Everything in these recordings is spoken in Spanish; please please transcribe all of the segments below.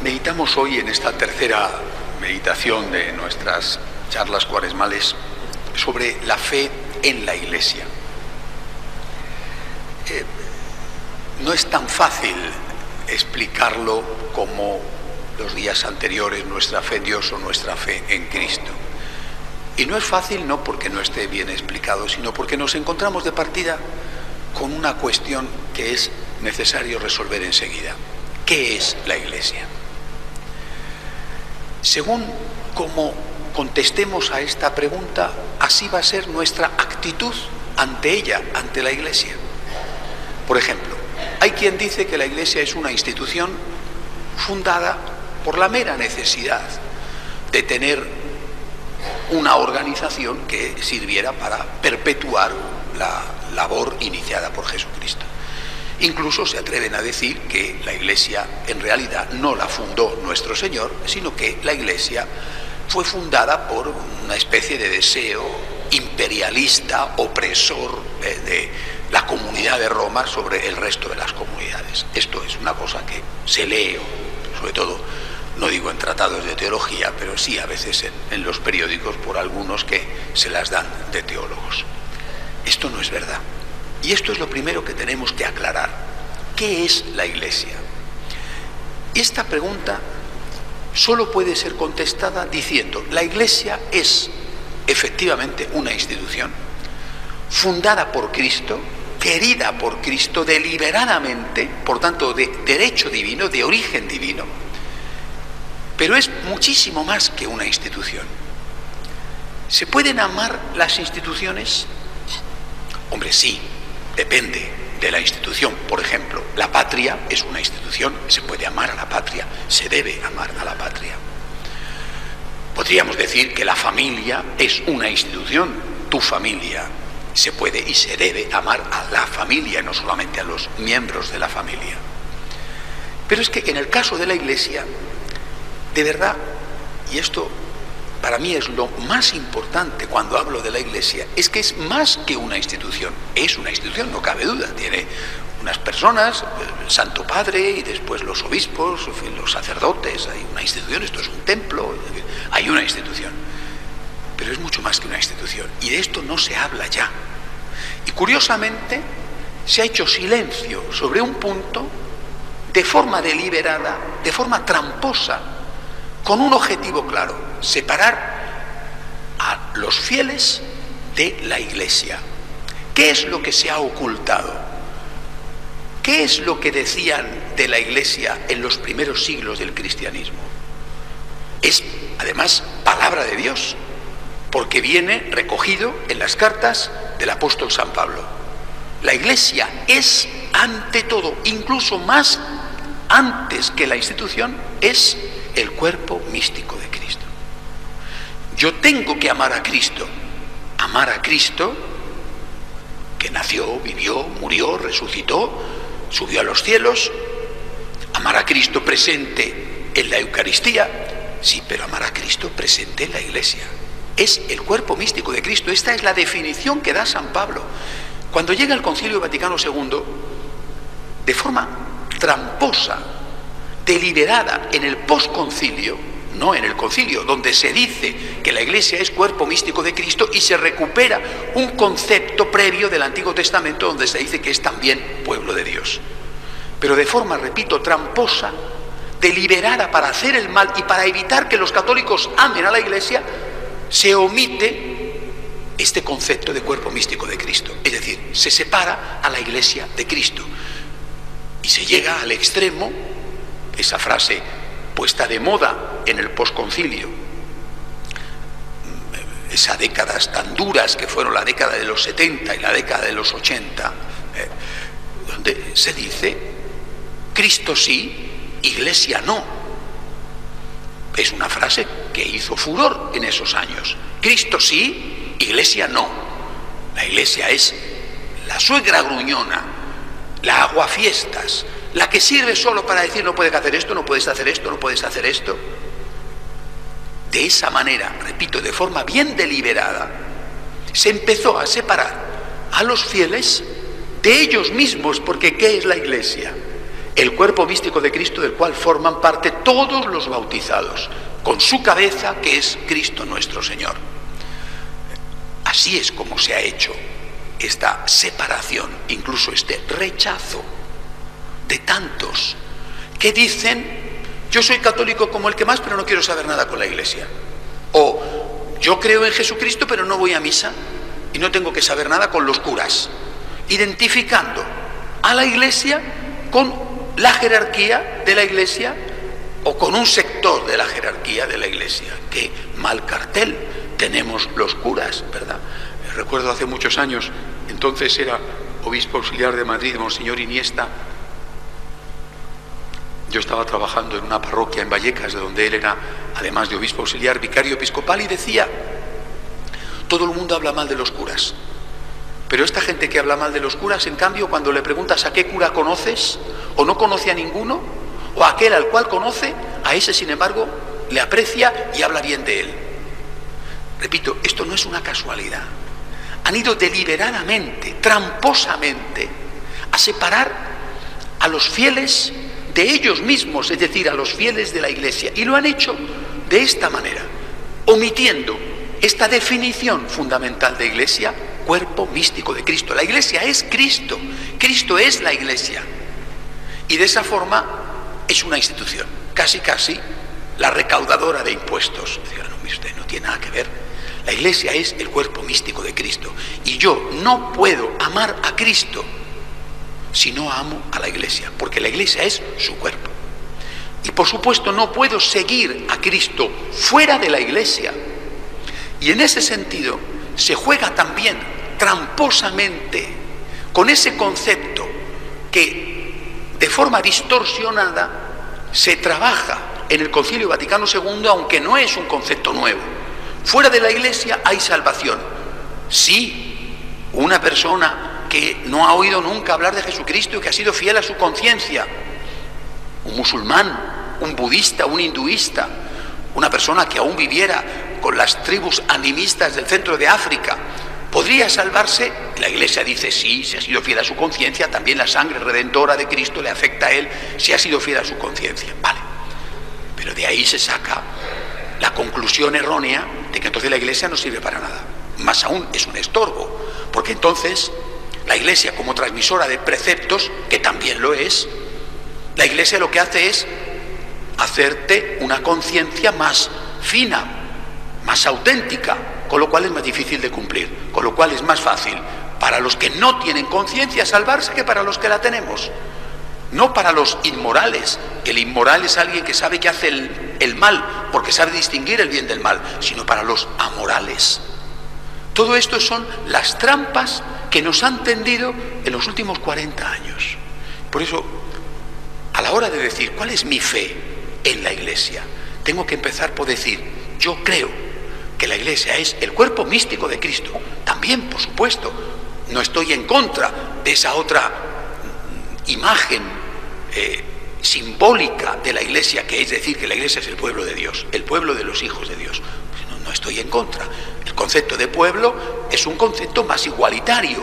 Meditamos hoy en esta tercera meditación de nuestras charlas cuaresmales sobre la fe en la Iglesia. No es tan fácil explicarlo como los días anteriores, nuestra fe en Dios o nuestra fe en Cristo. Y no es fácil no porque no esté bien explicado, sino porque nos encontramos de partida con una cuestión que es necesario resolver enseguida. ¿Qué es la Iglesia? Según cómo contestemos a esta pregunta, así va a ser nuestra actitud ante ella, ante la Iglesia. Por ejemplo, hay quien dice que la Iglesia es una institución fundada por la mera necesidad de tener una organización que sirviera para perpetuar la labor iniciada por Jesucristo. Incluso se atreven a decir que la Iglesia en realidad no la fundó nuestro Señor, sino que la Iglesia fue fundada por una especie de deseo imperialista, opresor de la comunidad de Roma sobre el resto de las comunidades. Esto es una cosa que se lee, sobre todo, no digo en tratados de teología, pero sí a veces en los periódicos por algunos que se las dan de teólogos. Esto no es verdad. Y esto es lo primero que tenemos que aclarar. ¿Qué es la Iglesia? Esta pregunta solo puede ser contestada diciendo: la Iglesia es efectivamente una institución fundada por Cristo, querida por Cristo deliberadamente, por tanto de derecho divino, de origen divino, pero es muchísimo más que una institución. ¿Se pueden amar las instituciones? Hombre, sí. Depende de la institución. Por ejemplo, la patria es una institución, se puede amar a la patria, se debe amar a la patria. Podríamos decir que la familia es una institución, tu familia. Se puede y se debe amar a la familia, no solamente a los miembros de la familia. Pero es que en el caso de la Iglesia, de verdad, y esto para mí es lo más importante cuando hablo de la Iglesia, es que es más que una institución. Es una institución, no cabe duda. Tiene unas personas, el Santo Padre y después los obispos, los sacerdotes. Hay una institución, esto es un templo, hay una institución. Pero es mucho más que una institución. Y de esto no se habla ya. Y curiosamente se ha hecho silencio sobre un punto de forma deliberada, de forma tramposa, con un objetivo claro: separar a los fieles de la Iglesia. ¿Qué es lo que se ha ocultado? ¿Qué es lo que decían de la Iglesia en los primeros siglos del cristianismo? Es, además, palabra de Dios, porque viene recogido en las cartas del apóstol San Pablo. La Iglesia es, ante todo, incluso más antes que la institución, es el cuerpo místico de Cristo. Yo tengo que amar a Cristo, que nació, vivió, murió, resucitó, subió a los cielos, amar a Cristo presente en la Eucaristía, sí, pero amar a Cristo presente en la Iglesia. Es el cuerpo místico de Cristo. Esta es la definición que da San Pablo. Cuando llega el Concilio Vaticano II, de forma tramposa, deliberada en el posconcilio, no en el concilio, donde se dice que la Iglesia es cuerpo místico de Cristo, y se recupera un concepto previo del Antiguo Testamento donde se dice que es también pueblo de Dios. Pero de forma, repito, tramposa, deliberada para hacer el mal y para evitar que los católicos amen a la Iglesia, se omite este concepto de cuerpo místico de Cristo. Es decir, se separa a la Iglesia de Cristo. Y se llega al extremo, esa frase puesta de moda en el posconcilio, esas décadas tan duras que fueron la década de los 70 y la década de los 80, donde se dice: Cristo sí, Iglesia no. Es una frase que hizo furor en esos años. Cristo sí, Iglesia no. La Iglesia es la suegra gruñona, la aguafiestas, la que sirve solo para decir: no puedes hacer esto, no puedes hacer esto, no puedes hacer esto. De esa manera, repito, de forma bien deliberada, se empezó a separar a los fieles de ellos mismos, porque ¿qué es la Iglesia? el cuerpo místico de Cristo del cual forman parte todos los bautizados, con su cabeza que es Cristo nuestro Señor. Así es como se ha hecho esta separación, incluso este rechazo de tantos que dicen: yo soy católico como el que más, pero no quiero saber nada con la Iglesia. O yo creo en Jesucristo, pero no voy a misa y no tengo que saber nada con los curas, identificando a la Iglesia con la jerarquía de la Iglesia o con un sector de la jerarquía de la Iglesia. Qué mal cartel tenemos los curas, ¿verdad? Recuerdo hace muchos años, entonces era obispo auxiliar de Madrid, Monseñor Iniesta. Yo estaba trabajando en una parroquia en Vallecas, de donde él era, además de obispo auxiliar, vicario episcopal, y decía: todo el mundo habla mal de los curas, pero esta gente que habla mal de los curas, en cambio, cuando le preguntas a qué cura conoces, o no conoce a ninguno, o a aquel al cual conoce, a ese, sin embargo, le aprecia y habla bien de él. Repito, esto no es una casualidad. Han ido deliberadamente, tramposamente, a separar a los fieles de ellos mismos, es decir, a los fieles de la Iglesia, y lo han hecho de esta manera, omitiendo esta definición fundamental de Iglesia: cuerpo místico de Cristo. La Iglesia es Cristo, Cristo es la Iglesia, y de esa forma es una institución, casi la recaudadora de impuestos. No, mire usted, no tiene nada que ver. La Iglesia es el cuerpo místico de Cristo, y yo no puedo amar a Cristo si no amo a la Iglesia, porque la Iglesia es su cuerpo. Y por supuesto no puedo seguir a Cristo fuera de la Iglesia. Y en ese sentido se juega también tramposamente con ese concepto que de forma distorsionada se trabaja en el Concilio Vaticano II, aunque no es un concepto nuevo. Fuera de la Iglesia hay salvación. Sí, una persona que no ha oído nunca hablar de Jesucristo y que ha sido fiel a su conciencia, un musulmán, un budista, un hinduista, una persona que aún viviera con las tribus animistas del centro de África, ¿podría salvarse? La Iglesia dice sí, si ha sido fiel a su conciencia, también la sangre redentora de Cristo le afecta a él si ha sido fiel a su conciencia. Vale, pero de ahí se saca la conclusión errónea de que entonces la Iglesia no sirve para nada. Más aún, es un estorbo, porque entonces la Iglesia, como transmisora de preceptos, que también lo es, la Iglesia lo que hace es hacerte una conciencia más fina, más auténtica, con lo cual es más difícil de cumplir, con lo cual es más fácil para los que no tienen conciencia salvarse que para los que la tenemos. No para los inmorales, que el inmoral es alguien que sabe que hace el mal, porque sabe distinguir el bien del mal, sino para los amorales. Todo esto son las trampas que nos han tendido en los últimos 40 años. Por eso, a la hora de decir cuál es mi fe en la Iglesia, tengo que empezar por decir: yo creo que la Iglesia es el cuerpo místico de Cristo. También, por supuesto, no estoy en contra de esa otra imagen simbólica de la Iglesia, que es decir que la Iglesia es el pueblo de Dios, el pueblo de los hijos de Dios. No estoy en contra. El concepto de pueblo es un concepto más igualitario.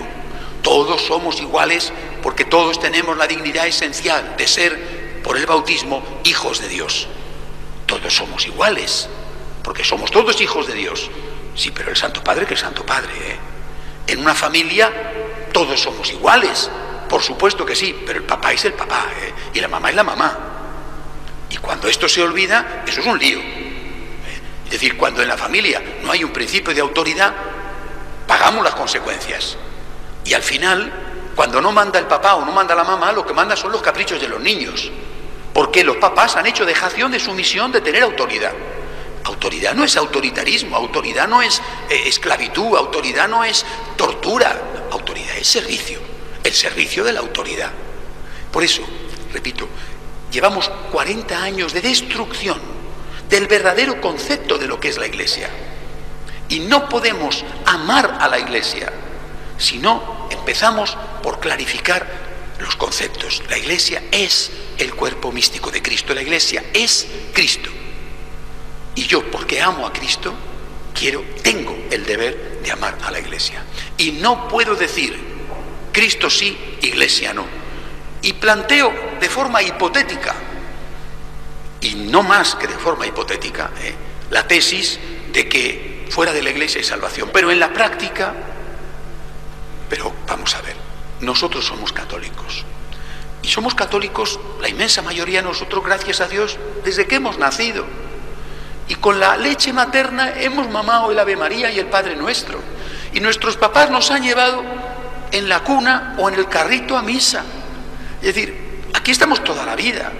Todos somos iguales porque todos tenemos la dignidad esencial de ser, por el bautismo, hijos de Dios. Todos somos iguales porque somos todos hijos de Dios. Sí, pero el Santo Padre, que el Santo Padre, En una familia todos somos iguales. Por supuesto que sí, pero el papá es el papá, y la mamá es la mamá. Y cuando esto se olvida, eso es un lío. Es decir, cuando en la familia no hay un principio de autoridad, pagamos las consecuencias. Y al final, cuando no manda el papá o no manda la mamá, lo que manda son los caprichos de los niños. Porque los papás han hecho dejación de su misión de tener autoridad. Autoridad no es autoritarismo, autoridad no es esclavitud, autoridad no es tortura, autoridad es servicio. El servicio de la autoridad. Por eso, repito, llevamos 40 años de destrucción del verdadero concepto de lo que es la Iglesia. Y no podemos amar a la Iglesia si no empezamos por clarificar los conceptos. La Iglesia es el cuerpo místico de Cristo, la Iglesia es Cristo. Y yo, porque amo a Cristo, tengo el deber de amar a la Iglesia. Y no puedo decir Cristo sí, Iglesia no. Y planteo plantear de forma hipotética, y no más que de forma hipotética, la tesis de que fuera de la Iglesia hay salvación. Pero en la práctica, vamos a ver, nosotros somos católicos. Y somos católicos, la inmensa mayoría de nosotros, gracias a Dios, desde que hemos nacido. Y con la leche materna hemos mamado el Ave María y el Padre Nuestro. Y nuestros papás nos han llevado en la cuna o en el carrito a misa. Es decir, aquí estamos toda la vida.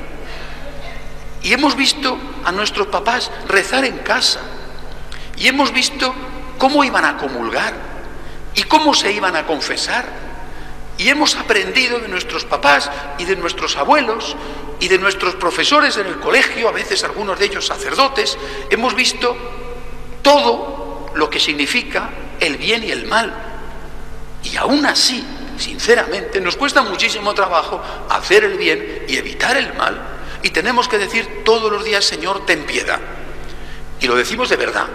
Y hemos visto a nuestros papás rezar en casa. Y hemos visto cómo iban a comulgar y cómo se iban a confesar. Y hemos aprendido de nuestros papás y de nuestros abuelos y de nuestros profesores en el colegio, a veces algunos de ellos sacerdotes. Hemos visto todo lo que significa el bien y el mal. Y aún así, sinceramente, nos cuesta muchísimo trabajo hacer el bien y evitar el mal. Y tenemos que decir todos los días: Señor, ten piedad. Y lo decimos de verdad: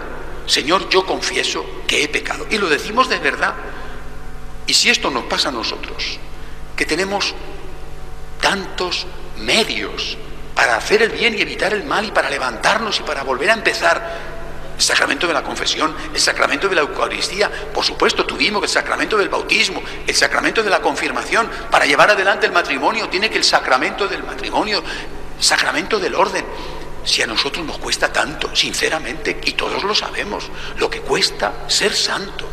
Señor, yo confieso que he pecado. Y lo decimos de verdad. Y si esto nos pasa a nosotros, que tenemos tantos medios para hacer el bien y evitar el mal, y para levantarnos y para volver a empezar, el sacramento de la confesión, el sacramento de la Eucaristía, por supuesto tuvimos el sacramento del bautismo, el sacramento de la confirmación, para llevar adelante el matrimonio tiene que el sacramento del matrimonio, el sacramento del orden. Si a nosotros nos cuesta tanto, sinceramente, y todos lo sabemos, lo que cuesta ser santo,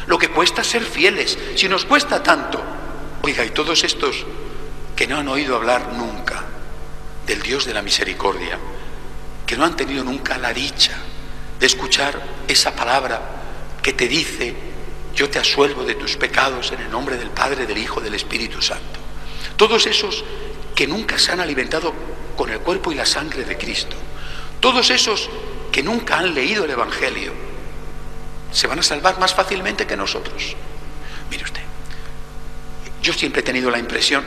lo que cuesta ser fieles, si nos cuesta tanto. Oiga, y todos estos que no han oído hablar nunca del Dios de la misericordia, que no han tenido nunca la dicha de escuchar esa palabra que te dice: yo te absuelvo de tus pecados en el nombre del Padre, del Hijo, del Espíritu Santo. Todos esos que nunca se han alimentado con el cuerpo y la sangre de Cristo, todos esos que nunca han leído el Evangelio, se van a salvar más fácilmente que nosotros. Mire usted, yo siempre he tenido la impresión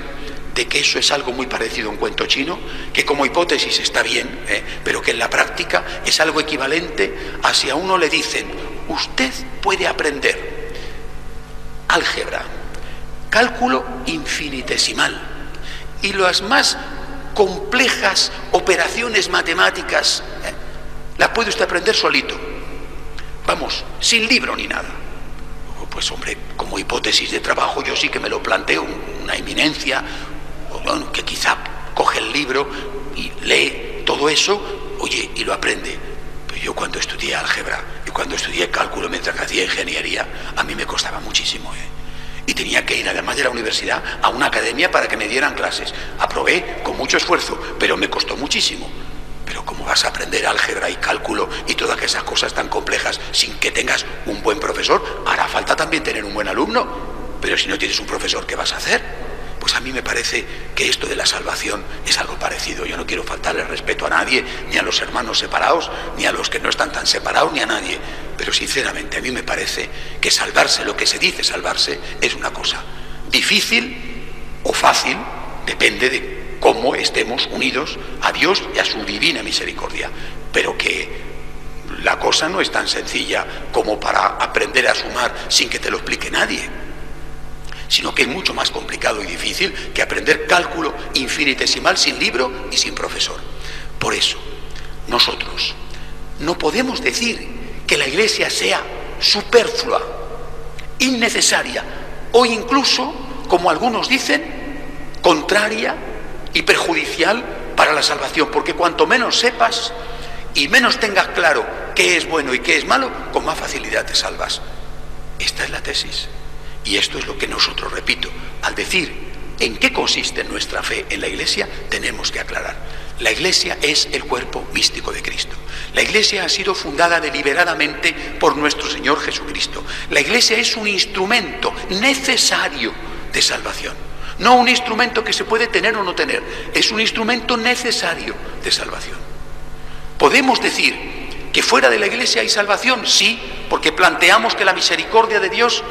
de que eso es algo muy parecido a un cuento chino, que como hipótesis está bien, pero que en la práctica es algo equivalente a si a uno le dicen: usted puede aprender álgebra, cálculo infinitesimal y las más complejas operaciones matemáticas, las puede usted aprender solito, vamos, sin libro ni nada. Pues hombre, como hipótesis de trabajo yo sí que me lo planteo, una eminencia, bueno, que quizá coge el libro y lee todo eso, oye, y lo aprende. Pero yo cuando estudié álgebra y cuando estudié cálculo mientras que hacía ingeniería, a mí me costaba muchísimo, y tenía que ir, además de la universidad, a una academia para que me dieran clases. Aprobé con mucho esfuerzo, pero me costó muchísimo. Pero ¿cómo vas a aprender álgebra y cálculo y todas esas cosas tan complejas sin que tengas un buen profesor? Hará falta también tener un buen alumno, pero si no tienes un profesor, ¿qué vas a hacer? Pues a mí me parece que esto de la salvación es algo parecido. Yo no quiero faltarle respeto a nadie, ni a los hermanos separados, ni a los que no están tan separados, ni a nadie. Pero sinceramente a mí me parece que salvarse, lo que se dice salvarse, es una cosa difícil o fácil, depende de cómo estemos unidos a Dios y a su divina misericordia. Pero que la cosa no es tan sencilla como para aprender a sumar sin que te lo explique nadie, sino que es mucho más complicado y difícil que aprender cálculo infinitesimal sin libro y sin profesor. Por eso, nosotros no podemos decir que la Iglesia sea superflua, innecesaria o incluso, como algunos dicen, contraria y perjudicial para la salvación, porque cuanto menos sepas y menos tengas claro qué es bueno y qué es malo, con más facilidad te salvas. Esta es la tesis. Y esto es lo que nosotros, repito, al decir en qué consiste nuestra fe en la Iglesia, tenemos que aclarar. La Iglesia es el cuerpo místico de Cristo. La Iglesia ha sido fundada deliberadamente por nuestro Señor Jesucristo. La Iglesia es un instrumento necesario de salvación. No un instrumento que se puede tener o no tener. Es un instrumento necesario de salvación. ¿Podemos decir que fuera de la Iglesia hay salvación? Sí, porque planteamos que la misericordia de Dios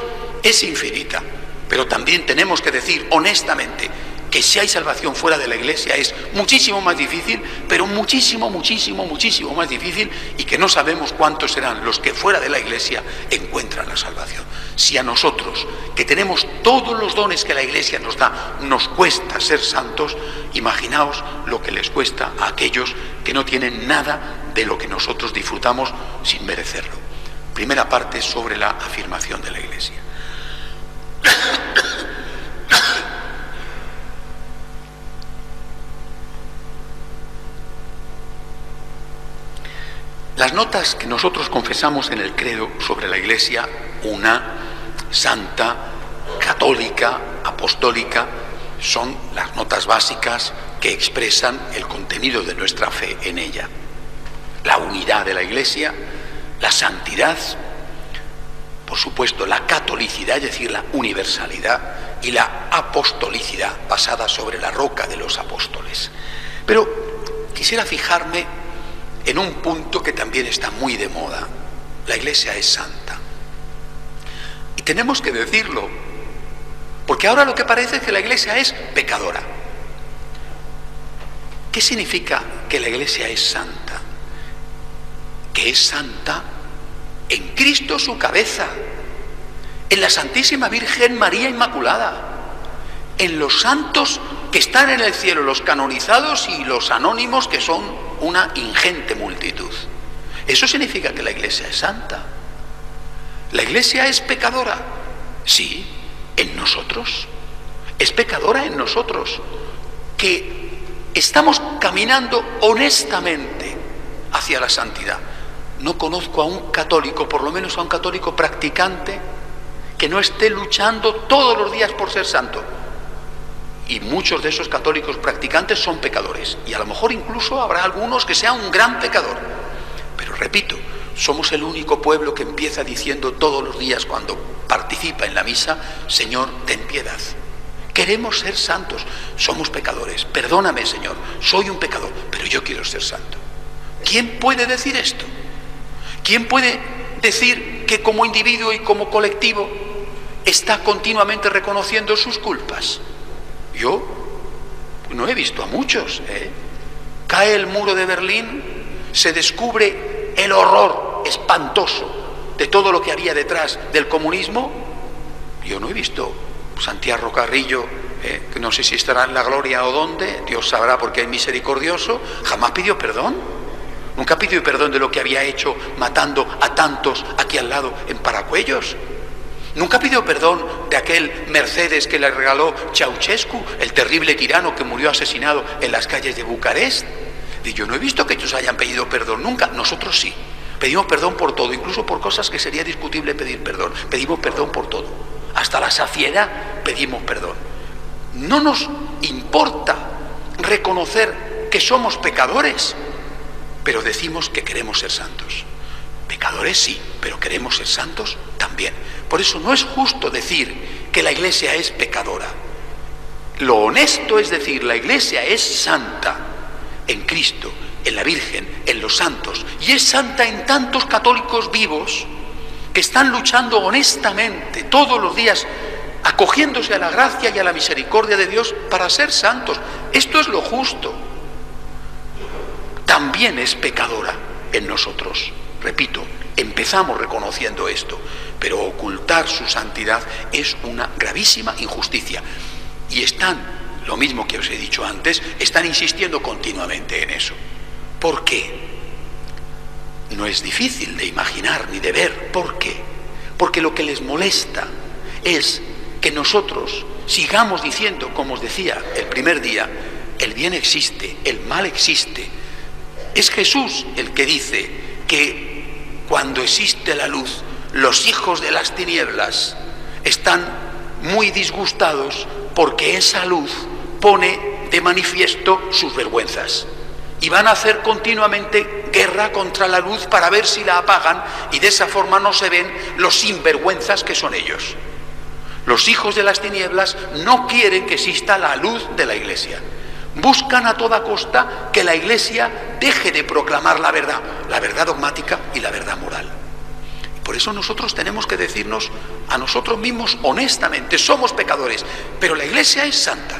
es infinita, pero también tenemos que decir honestamente, que si hay salvación fuera de la Iglesia es muchísimo más difícil, pero muchísimo más difícil, y que no sabemos cuántos serán los que fuera de la Iglesia encuentran la salvación. Si a nosotros, que tenemos todos los dones que la Iglesia nos da, nos cuesta ser santos, imaginaos lo que les cuesta a aquellos que no tienen nada de lo que nosotros disfrutamos sin merecerlo. Primera parte sobre la afirmación de la Iglesia. Las notas que nosotros confesamos en el credo sobre la Iglesia, una, santa, católica, apostólica, son las notas básicas que expresan el contenido de nuestra fe en ella. La unidad de la Iglesia, la santidad, por supuesto la catolicidad, es decir, la universalidad, y la apostolicidad basada sobre la roca de los apóstoles. Pero quisiera fijarme en un punto que también está muy de moda. La Iglesia es santa. Y tenemos que decirlo, porque ahora lo que parece es que la Iglesia es pecadora. ¿Qué significa que la Iglesia es santa? Que es santa en Cristo su cabeza, en la Santísima Virgen María Inmaculada, en los santos que están en el cielo, los canonizados y los anónimos, que son una ingente multitud. Eso significa que la Iglesia es santa. ¿La Iglesia es pecadora? Sí, en nosotros. Es pecadora en nosotros, que estamos caminando honestamente hacia la santidad. No conozco a un católico, por lo menos a un católico practicante, que no esté luchando todos los días por ser santo. Y muchos de esos católicos practicantes son pecadores, y a lo mejor incluso habrá algunos que sean un gran pecador. Pero repito, somos el único pueblo que empieza diciendo todos los días cuando participa en la misa: Señor, ten piedad. Queremos ser santos, somos pecadores, perdóname, Señor, soy un pecador, pero yo quiero ser santo. ¿Quién puede decir esto? ¿Quién puede decir que como individuo y como colectivo está continuamente reconociendo sus culpas? Yo no he visto a muchos. Cae el muro de Berlín, se descubre el horror espantoso de todo lo que había detrás del comunismo. Yo no he visto Santiago Carrillo, que no sé si estará en la gloria o dónde, Dios sabrá porque es misericordioso, jamás pidió perdón. Nunca pidió perdón de lo que había hecho matando a tantos aquí al lado en Paracuellos. Nunca pidió perdón de aquel Mercedes que le regaló Ceausescu, el terrible tirano que murió asesinado en las calles de Bucarest. Y yo no he visto que ellos hayan pedido perdón nunca. Nosotros sí. Pedimos perdón por todo, incluso por cosas que sería discutible pedir perdón. Pedimos perdón por todo. Hasta la saciedad pedimos perdón. No nos importa reconocer que somos pecadores, pero decimos que queremos ser santos. Pecadores sí, pero queremos ser santos también. Por eso no es justo decir que la Iglesia es pecadora. Lo honesto es decir, la Iglesia es santa en Cristo, en la Virgen, en los santos, y es santa en tantos católicos vivos que están luchando honestamente todos los días, acogiéndose a la gracia y a la misericordia de Dios para ser santos. Esto es lo justo. También es pecadora en nosotros. Repito, empezamos reconociendo esto, pero ocultar su santidad es una gravísima injusticia. Y están, lo mismo que os he dicho antes, están insistiendo continuamente en eso. ¿Por qué? No es difícil de imaginar ni de ver. ¿Por qué? Porque lo que les molesta es que nosotros sigamos diciendo, como os decía el primer día, el bien existe, el mal existe. Es Jesús el que dice que cuando existe la luz, los hijos de las tinieblas están muy disgustados porque esa luz pone de manifiesto sus vergüenzas. Y van a hacer continuamente guerra contra la luz para ver si la apagan, y de esa forma no se ven los sinvergüenzas que son ellos. Los hijos de las tinieblas no quieren que exista la luz de la Iglesia. Buscan a toda costa que la Iglesia deje de proclamar la verdad dogmática y la verdad moral. Y por eso nosotros tenemos que decirnos a nosotros mismos honestamente: somos pecadores, pero la Iglesia es santa.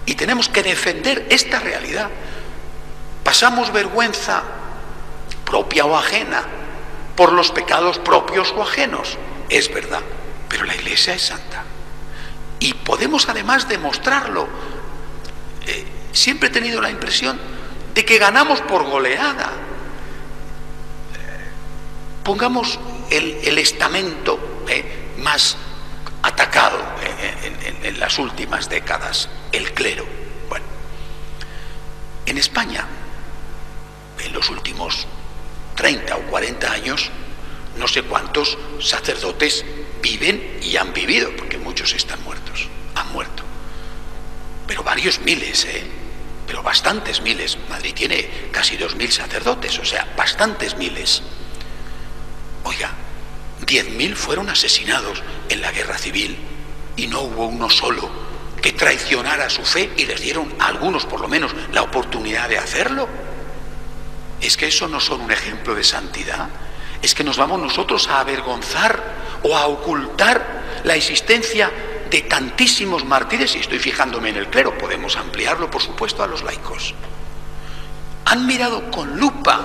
Y tenemos que defender esta realidad. Pasamos vergüenza propia o ajena por los pecados propios o ajenos, es verdad, pero la Iglesia es santa. Y podemos además demostrarlo. Siempre he tenido la impresión de que ganamos por goleada. Pongamos el estamento más atacado en las últimas décadas, el clero. Bueno, en España, en los últimos 30 o 40 años, no sé cuántos sacerdotes viven y han vivido, porque muchos están muertos, han muerto. Pero varios miles, pero bastantes miles. Madrid tiene casi 2000 sacerdotes, o sea, bastantes miles. Oiga, 10.000 fueron asesinados en la guerra civil y no hubo uno solo que traicionara su fe y les dieron a algunos por lo menos la oportunidad de hacerlo. ¿Es que eso no son un ejemplo de santidad? ¿Es que nos vamos nosotros a avergonzar o a ocultar la existencia de tantísimos mártires? Y estoy fijándome en el clero, podemos ampliarlo por supuesto a los laicos. Han mirado con lupa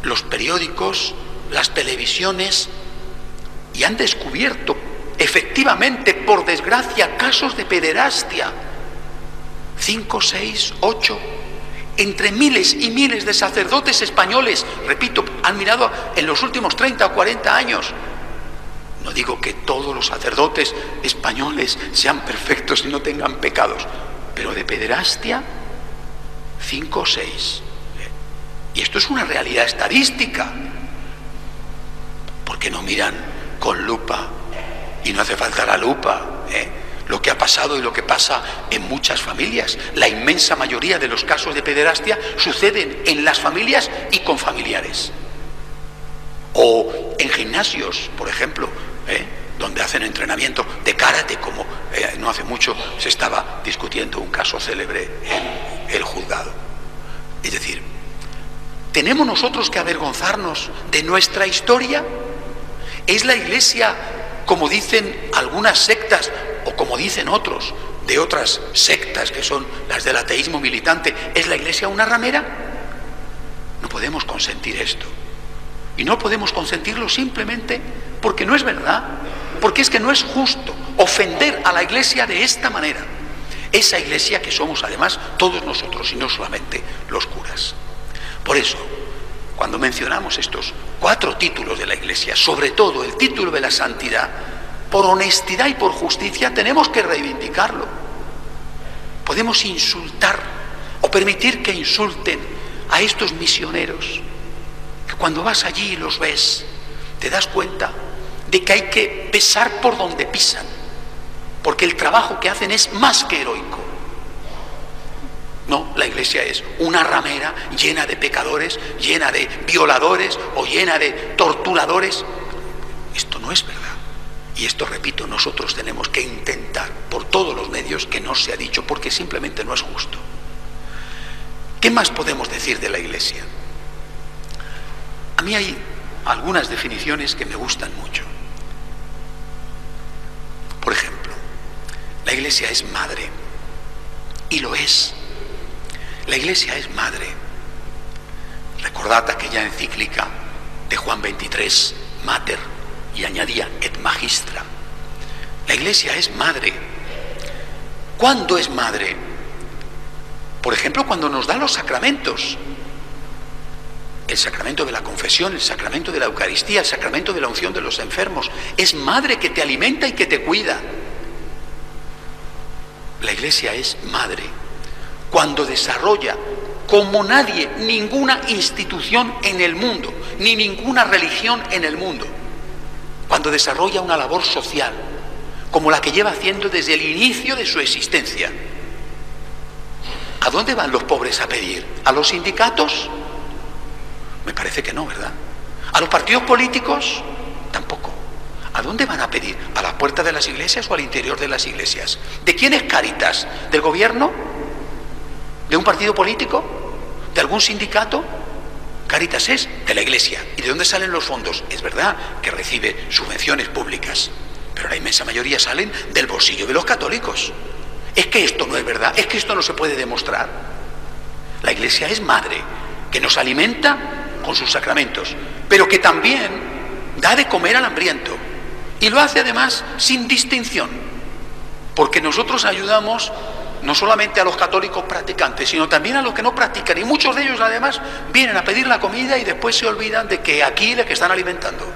los periódicos, las televisiones, y han descubierto efectivamente, por desgracia, casos de pederastia. 5, 6, 8, entre miles y miles de sacerdotes españoles, repito, han mirado en los últimos 30 o 40 años. No digo que todos los sacerdotes españoles sean perfectos y no tengan pecados, pero de pederastia, 5 o 6. Y esto es una realidad estadística. ¿Por qué no miran con lupa? Y no hace falta la lupa, lo que ha pasado y lo que pasa en muchas familias. La inmensa mayoría de los casos de pederastia suceden en las familias y con familiares. O en gimnasios, por ejemplo, donde hacen entrenamiento de karate, como no hace mucho se estaba discutiendo un caso célebre en el juzgado. Es decir, ¿tenemos nosotros que avergonzarnos de nuestra historia? ¿Es la Iglesia, como dicen algunas sectas, o como dicen otros, de otras sectas que son las del ateísmo militante, ¿es la Iglesia una ramera? No podemos consentir esto. Y no podemos consentirlo simplemente porque no es verdad, porque es que no es justo ofender a la Iglesia de esta manera. Esa Iglesia que somos además todos nosotros y no solamente los curas. Por eso, cuando mencionamos estos 4 títulos de la Iglesia, sobre todo el título de la santidad, por honestidad y por justicia tenemos que reivindicarlo. Podemos insultar o permitir que insulten a estos misioneros, que cuando vas allí y los ves, te das cuenta de que hay que pesar por donde pisan, porque el trabajo que hacen es más que heroico. No, la Iglesia es una ramera llena de pecadores, llena de violadores o llena de torturadores. Esto no es verdad. Y esto, repito, nosotros tenemos que intentar por todos los medios que no se ha dicho, porque simplemente no es justo. ¿Qué más podemos decir de la Iglesia? A mí hay algunas definiciones que me gustan mucho. Por ejemplo, la Iglesia es madre, y lo es. La Iglesia es madre. Recordad aquella encíclica de Juan 23, Mater, y añadía et magistra. La Iglesia es madre. ¿Cuándo es madre? Por ejemplo, cuando nos da los sacramentos. El sacramento de la confesión, el sacramento de la Eucaristía, el sacramento de la unción de los enfermos. Es madre que te alimenta y que te cuida. La Iglesia es madre cuando desarrolla como nadie ninguna institución en el mundo, ni ninguna religión en el mundo, cuando desarrolla una labor social como la que lleva haciendo desde el inicio de su existencia. ¿A dónde van los pobres a pedir? ¿A los sindicatos? Me parece que no, ¿verdad? ¿A los partidos políticos? Tampoco. ¿A dónde van a pedir? ¿A la puerta de las iglesias o al interior de las iglesias? ¿De quién es Cáritas? ¿Del gobierno? ¿De un partido político? ¿De algún sindicato? Cáritas es de la Iglesia. ¿Y de dónde salen los fondos? Es verdad que recibe subvenciones públicas, pero la inmensa mayoría salen del bolsillo de los católicos. es que esto no es verdad, es que esto no se puede demostrar. La Iglesia es madre, que nos alimenta con sus sacramentos, pero que también da de comer al hambriento, y lo hace además sin distinción, porque nosotros ayudamos no solamente a los católicos practicantes, sino también a los que no practican, y muchos de ellos además vienen a pedir la comida y después se olvidan de que aquí les que están alimentando.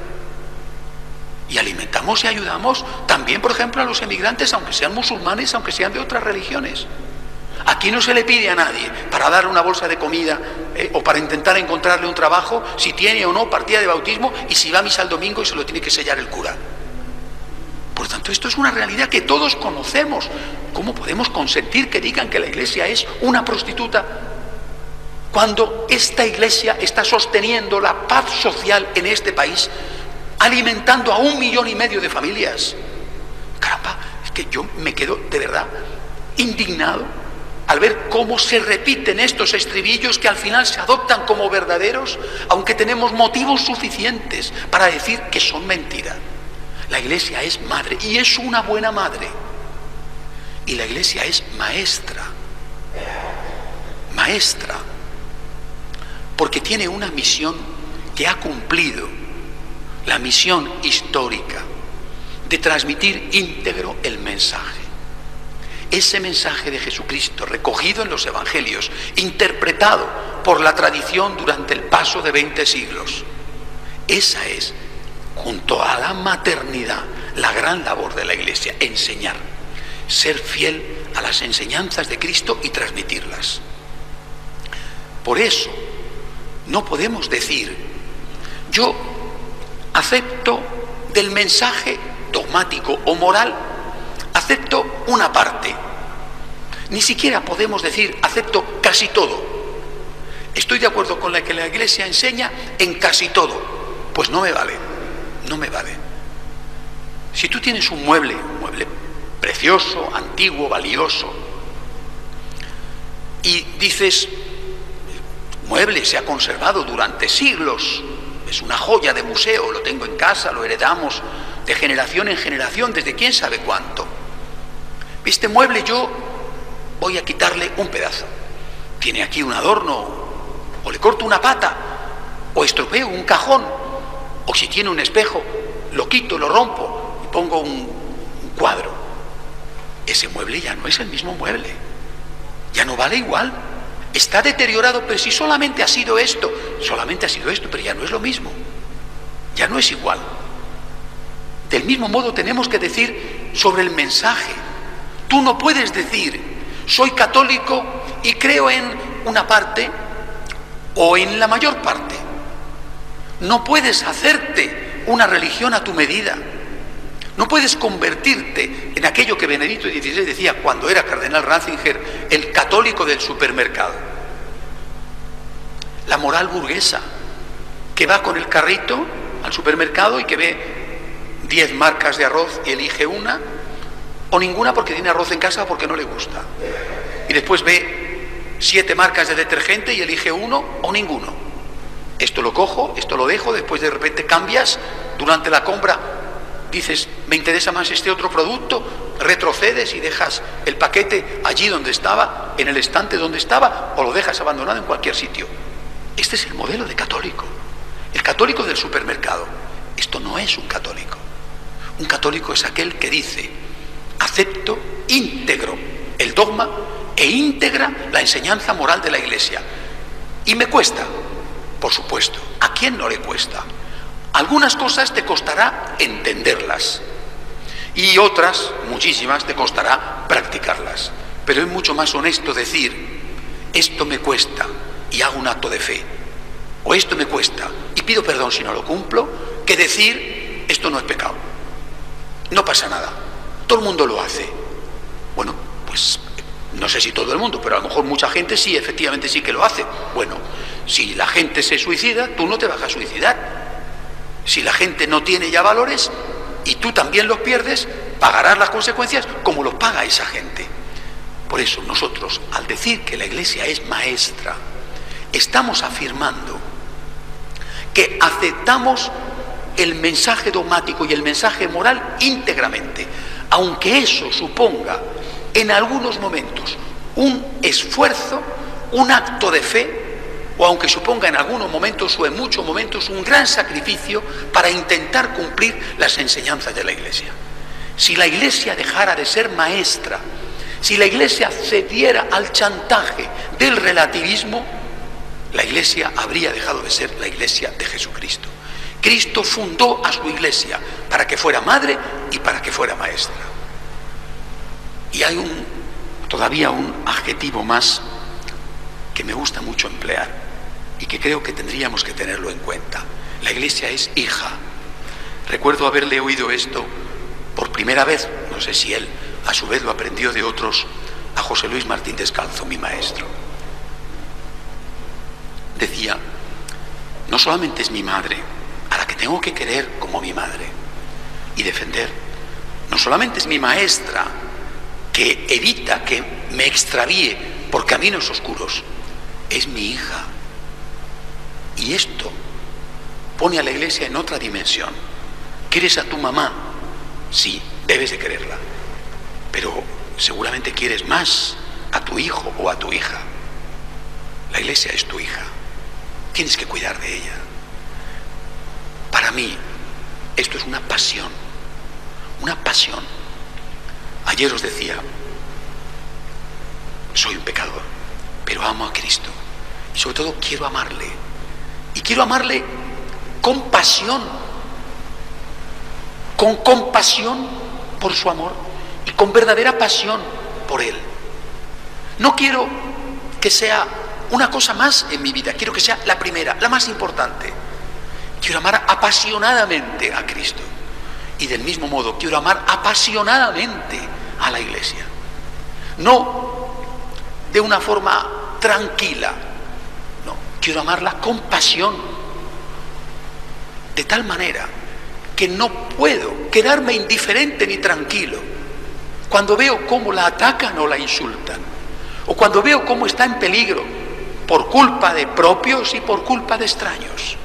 Y alimentamos y ayudamos también, por ejemplo, a los emigrantes, aunque sean musulmanes, aunque sean de otras religiones. Aquí no se le pide a nadie para darle una bolsa de comida o para intentar encontrarle un trabajo, si tiene o no partida de bautismo y si va a misa el domingo y se lo tiene que sellar el cura. Por tanto, esto es una realidad que todos conocemos. ¿Cómo podemos consentir que digan que la Iglesia es una prostituta cuando esta Iglesia está sosteniendo la paz social en este país, alimentando a 1,5 millones de familias? Caramba, es que yo me quedo de verdad indignado al ver cómo se repiten estos estribillos que al final se adoptan como verdaderos, aunque tenemos motivos suficientes para decir que son mentiras. La Iglesia es madre y es una buena madre. Y la Iglesia es maestra. Maestra. Porque tiene una misión que ha cumplido. La misión histórica de transmitir íntegro el mensaje. Ese mensaje de Jesucristo recogido en los Evangelios, interpretado por la tradición durante el paso de 20 siglos. Esa es, junto a la maternidad, la gran labor de la Iglesia: enseñar, ser fiel a las enseñanzas de Cristo y transmitirlas. Por eso no podemos decir: yo acepto del mensaje dogmático o moral, acepto una parte. Ni siquiera podemos decir acepto casi todo. Estoy de acuerdo con la que la Iglesia enseña en casi todo. Pues no me vale, no me vale. Si tú tienes un mueble precioso, antiguo, valioso, y dices, el mueble se ha conservado durante siglos, es una joya de museo, lo tengo en casa, lo heredamos de generación en generación, desde quién sabe cuánto. Este mueble yo voy a quitarle un pedazo. Tiene aquí un adorno, o le corto una pata, o estropeo un cajón, o si tiene un espejo, lo quito, lo rompo y pongo un cuadro. Ese mueble ya no es el mismo mueble, ya no vale igual. Está deteriorado, pero si solamente ha sido esto, pero ya no es lo mismo, ya no es igual. Del mismo modo tenemos que decir sobre el mensaje. Tú no puedes decir, soy católico y creo en una parte o en la mayor parte. No puedes hacerte una religión a tu medida. No puedes convertirte en aquello que Benedicto XVI decía cuando era cardenal Ratzinger, el católico del supermercado. La moral burguesa, que va con el carrito al supermercado y que ve 10 marcas de arroz y elige una, o ninguna porque tiene arroz en casa o porque no le gusta. Y después ve 7 marcas de detergente y elige uno o ninguno. Esto lo cojo, esto lo dejo, después de repente cambias durante la compra. Dices, me interesa más este otro producto, retrocedes y dejas el paquete allí donde estaba, en el estante donde estaba, o lo dejas abandonado en cualquier sitio. Este es el modelo de católico, el católico del supermercado. Esto no es un católico. Un católico es aquel que dice, acepto íntegro el dogma e íntegra la enseñanza moral de la Iglesia. Y me cuesta, por supuesto. ¿A quién no le cuesta? Algunas cosas te costará entenderlas y otras, muchísimas, te costará practicarlas. Pero es mucho más honesto decir, esto me cuesta y hago un acto de fe, o esto me cuesta y pido perdón si no lo cumplo, que decir, esto no es pecado, no pasa nada, todo el mundo lo hace. Bueno, pues no sé si todo el mundo, pero a lo mejor mucha gente sí, efectivamente sí que lo hace. Bueno, si la gente se suicida, tú no te vas a suicidar. Si la gente no tiene ya valores y tú también los pierdes, pagarás las consecuencias como los paga esa gente. Por eso nosotros, al decir que la Iglesia es maestra, estamos afirmando que aceptamos el mensaje dogmático y el mensaje moral íntegramente, aunque eso suponga en algunos momentos un esfuerzo, un acto de fe, o aunque suponga en algunos momentos o en muchos momentos un gran sacrificio para intentar cumplir las enseñanzas de la Iglesia. Si la Iglesia dejara de ser maestra, si la Iglesia cediera al chantaje del relativismo, la Iglesia habría dejado de ser la Iglesia de Jesucristo. Cristo fundó a su Iglesia para que fuera madre y para que fuera maestra. Y hay todavía un adjetivo más que me gusta mucho emplear y que creo que tendríamos que tenerlo en cuenta. La Iglesia es hija. Recuerdo haberle oído esto por primera vez, no sé si él a su vez lo aprendió de otros, a José Luis Martín Descalzo, mi maestro. Decía, no solamente es mi madre, a la que tengo que querer como mi madre y defender, no solamente es mi maestra, que evita que me extravíe por caminos oscuros, es mi hija. Y esto pone a la Iglesia en otra dimensión. ¿Quieres a tu mamá? Sí, debes de quererla, pero seguramente quieres más a tu hijo o a tu hija. La Iglesia es tu hija, tienes que cuidar de ella. Para mí esto es una pasión, una pasión. Ayer os decía, soy un pecador, pero amo a Cristo y sobre todo quiero amarle, y quiero amarle con pasión, con compasión por su amor y con verdadera pasión por Él. No quiero que sea una cosa más en mi vida, quiero que sea la primera, la más importante. Quiero amar apasionadamente a Cristo y del mismo modo quiero amar apasionadamente a la Iglesia. No de una forma tranquila, no, quiero amarla con pasión, de tal manera que no puedo quedarme indiferente ni tranquilo cuando veo cómo la atacan o la insultan, o cuando veo cómo está en peligro por culpa de propios y por culpa de extraños.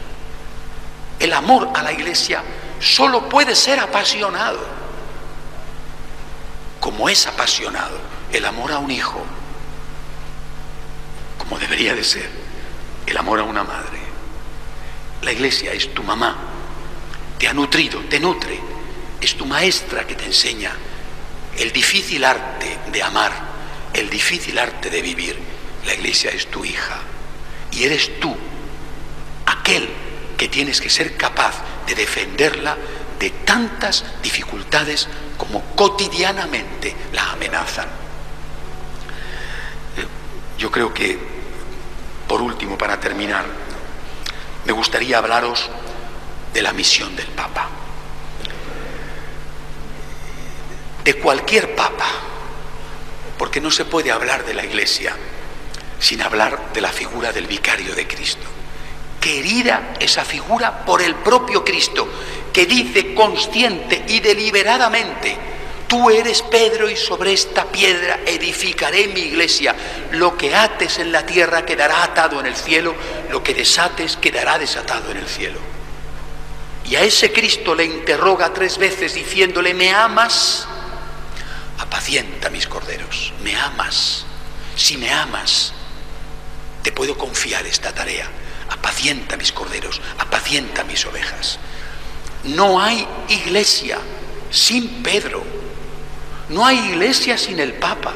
El amor a la Iglesia solo puede ser apasionado, como es apasionado el amor a un hijo, como debería de ser el amor a una madre. La Iglesia es tu mamá, te ha nutrido, te nutre, es tu maestra que te enseña el difícil arte de amar, el difícil arte de vivir. La Iglesia es tu hija y eres tú aquel que tienes que ser capaz de defenderla de tantas dificultades como cotidianamente la amenazan. Yo creo que, por último, para terminar, me gustaría hablaros de la misión del Papa. De cualquier Papa, porque no se puede hablar de la Iglesia sin hablar de la figura del vicario de Cristo. Querida esa figura por el propio Cristo, que dice consciente y deliberadamente: tú eres Pedro y sobre esta piedra edificaré mi iglesia. Lo que ates en la tierra quedará atado en el cielo, lo que desates quedará desatado en el cielo. Y a ese Cristo le interroga 3 veces diciéndole: ¿me amas? Apacienta mis corderos. ¿Me amas? Si me amas, te puedo confiar esta tarea. Apacienta mis corderos, apacienta mis ovejas. No hay iglesia sin Pedro, no hay iglesia sin el Papa.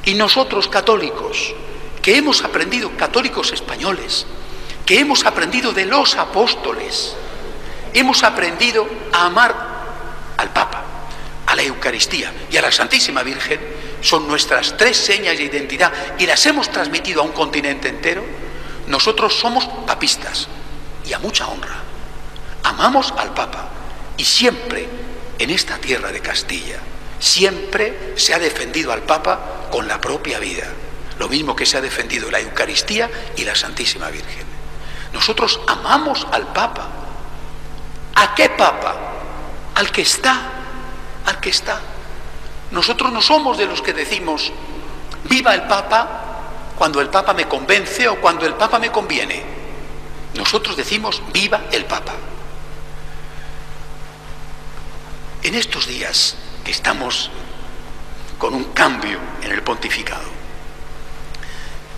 Y nosotros católicos, que hemos aprendido, católicos españoles, que hemos aprendido de los apóstoles, hemos aprendido a amar al Papa, a la Eucaristía y a la Santísima Virgen, son nuestras 3 señas de identidad y las hemos transmitido a un continente entero. Nosotros somos papistas y a mucha honra. Amamos al Papa y siempre en esta tierra de Castilla, siempre se ha defendido al Papa con la propia vida, lo mismo que se ha defendido la Eucaristía y la Santísima Virgen. Nosotros amamos al Papa. ¿A qué Papa? Al que está, al que está. Nosotros no somos de los que decimos: viva el Papa cuando el Papa me convence o cuando el Papa me conviene. Nosotros decimos: viva el Papa. En estos días que estamos con un cambio en el pontificado,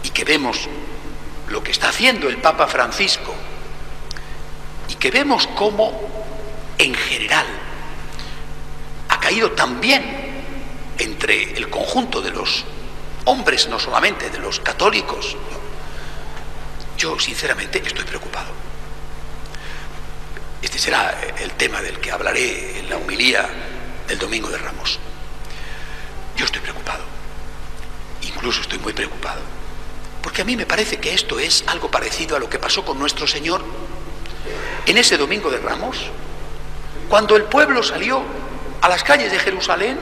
y que vemos lo que está haciendo el Papa Francisco, y que vemos cómo en general ha caído también entre el conjunto de los hombres, no solamente de los católicos, yo sinceramente estoy preocupado. Este será el tema del que hablaré en la homilía del Domingo de Ramos. Yo estoy preocupado, incluso estoy muy preocupado, porque a mí me parece que esto es algo parecido a lo que pasó con nuestro Señor en ese Domingo de Ramos, cuando el pueblo salió a las calles de Jerusalén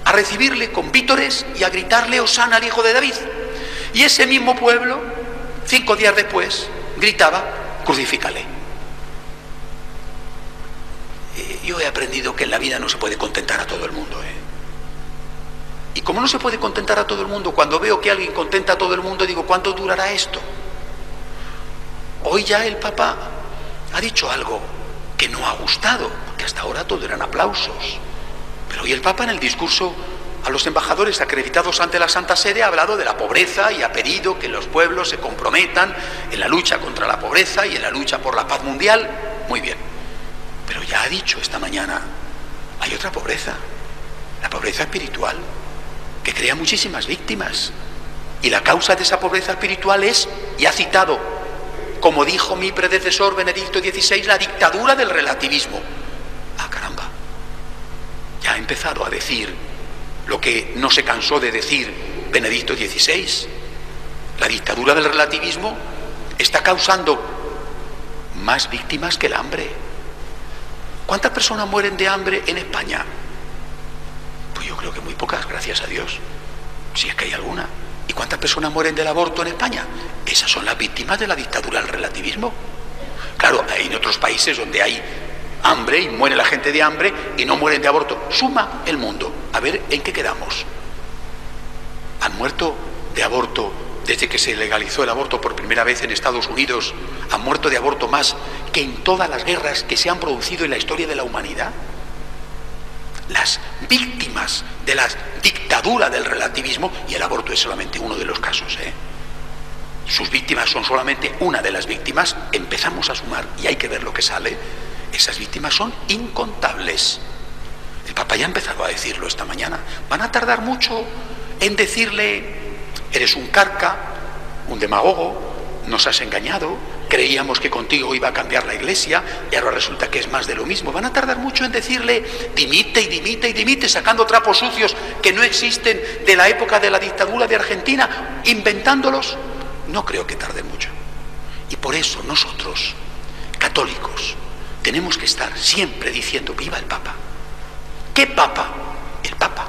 a recibirle con vítores y a gritarle Hosana al Hijo de David. Y ese mismo pueblo, 5 días después, gritaba crucifícale. Yo he aprendido que en la vida no se puede contentar a todo el mundo, Y como no se puede contentar a todo el mundo, cuando veo que alguien contenta a todo el mundo, digo, ¿cuánto durará esto? Hoy ya el Papa ha dicho algo que no ha gustado, porque hasta ahora todo eran aplausos. Pero hoy el Papa, en el discurso a los embajadores acreditados ante la Santa Sede, ha hablado de la pobreza y ha pedido que los pueblos se comprometan en la lucha contra la pobreza y en la lucha por la paz mundial. Muy bien. Pero ya ha dicho esta mañana, hay otra pobreza, la pobreza espiritual, que crea muchísimas víctimas. Y la causa de esa pobreza espiritual es, y ha citado, como dijo mi predecesor Benedicto XVI, la dictadura del relativismo. Ah, caramba. Ya ha empezado a decir lo que no se cansó de decir Benedicto XVI. La dictadura del relativismo está causando más víctimas que el hambre. ¿Cuántas personas mueren de hambre en España? Pues yo creo que muy pocas, gracias a Dios, si es que hay alguna. ¿Y cuántas personas mueren del aborto en España? Esas son las víctimas de la dictadura del relativismo. Claro, hay en otros países donde hay hambre y muere la gente de hambre y no mueren de aborto. Suma el mundo. A ver en qué quedamos. Han muerto de aborto desde que se legalizó el aborto por primera vez en Estados Unidos. Han muerto de aborto más que en todas las guerras que se han producido en la historia de la humanidad. Las víctimas de la dictadura del relativismo, y el aborto es solamente uno de los casos, sus víctimas son solamente una de las víctimas, empezamos a sumar y hay que ver lo que sale. Esas víctimas son incontables. El Papa ya ha empezado a decirlo esta mañana. Van a tardar mucho en decirle, eres un carca, un demagogo, nos has engañado, creíamos que contigo iba a cambiar la Iglesia y ahora resulta que es más de lo mismo. Van a tardar mucho en decirle, dimite y dimite y dimite, sacando trapos sucios que no existen de la época de la dictadura de Argentina, inventándolos. No creo que tarde mucho. Y por eso nosotros, católicos, tenemos que estar siempre diciendo, viva el Papa. ¿Qué Papa? El Papa,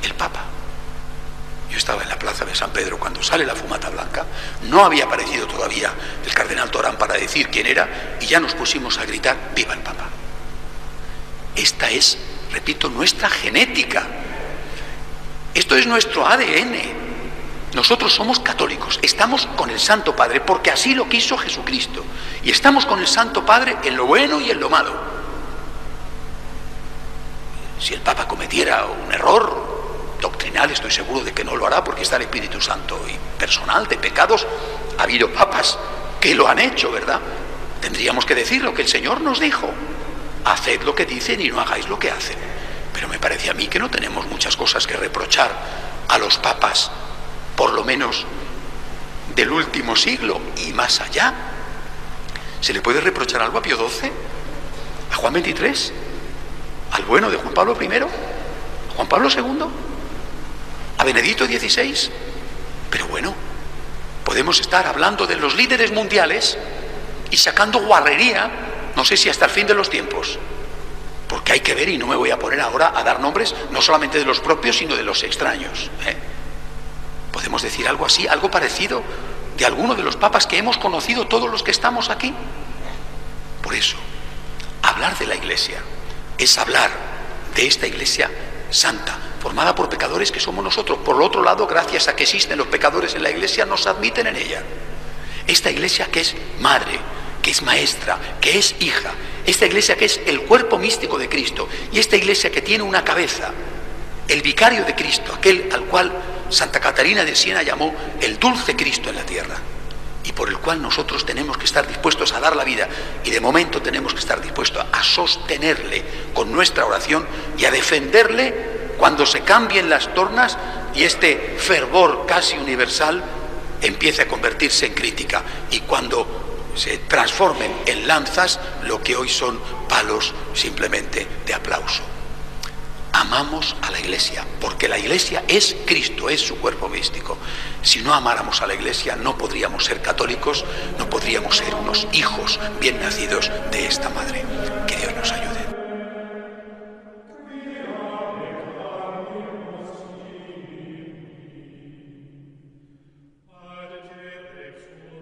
el Papa. Yo estaba en la plaza de San Pedro cuando sale la fumata blanca, no había aparecido todavía el cardenal Torán para decir quién era, y ya nos pusimos a gritar, viva el Papa. Esta es, repito, nuestra genética. Esto es nuestro ADN. Nosotros somos católicos, estamos con el Santo Padre porque así lo quiso Jesucristo, y estamos con el Santo Padre en lo bueno y en lo malo. Si el Papa cometiera un error doctrinal, estoy seguro de que no lo hará porque está el Espíritu Santo, y personal de pecados ha habido papas que lo han hecho, ¿verdad? Tendríamos que decir lo que el Señor nos dijo: haced lo que dicen y no hagáis lo que hacen. Pero me parece a mí que no tenemos muchas cosas que reprochar a los papas, por lo menos del último siglo y más allá. ¿Se le puede reprochar algo a Pío XII? ¿A Juan XXIII? ¿Al bueno de Juan Pablo I? ¿A Juan Pablo II? ¿A Benedicto XVI? Pero bueno, podemos estar hablando de los líderes mundiales y sacando guarrería, no sé si hasta el fin de los tiempos, porque hay que ver, y no me voy a poner ahora a dar nombres, no solamente de los propios, sino de los extraños, ¿Podemos decir algo así, algo parecido de alguno de los papas que hemos conocido todos los que estamos aquí? Por eso, hablar de la Iglesia es hablar de esta Iglesia santa, formada por pecadores que somos nosotros. Por el otro lado, gracias a que existen los pecadores en la Iglesia, nos admiten en ella. Esta Iglesia que es madre, que es maestra, que es hija. Esta Iglesia que es el cuerpo místico de Cristo. Y esta Iglesia que tiene una cabeza. el vicario de Cristo, aquel al cual Santa Catarina de Siena llamó el dulce Cristo en la tierra, y por el cual nosotros tenemos que estar dispuestos a dar la vida, y de momento tenemos que estar dispuestos a sostenerle con nuestra oración y a defenderle cuando se cambien las tornas y este fervor casi universal empiece a convertirse en crítica, y cuando se transformen en lanzas lo que hoy son palos simplemente de aplauso. Amamos a la Iglesia, porque la Iglesia es Cristo, es su cuerpo místico. Si no amáramos a la Iglesia, no podríamos ser católicos, no podríamos ser unos hijos bien nacidos de esta madre.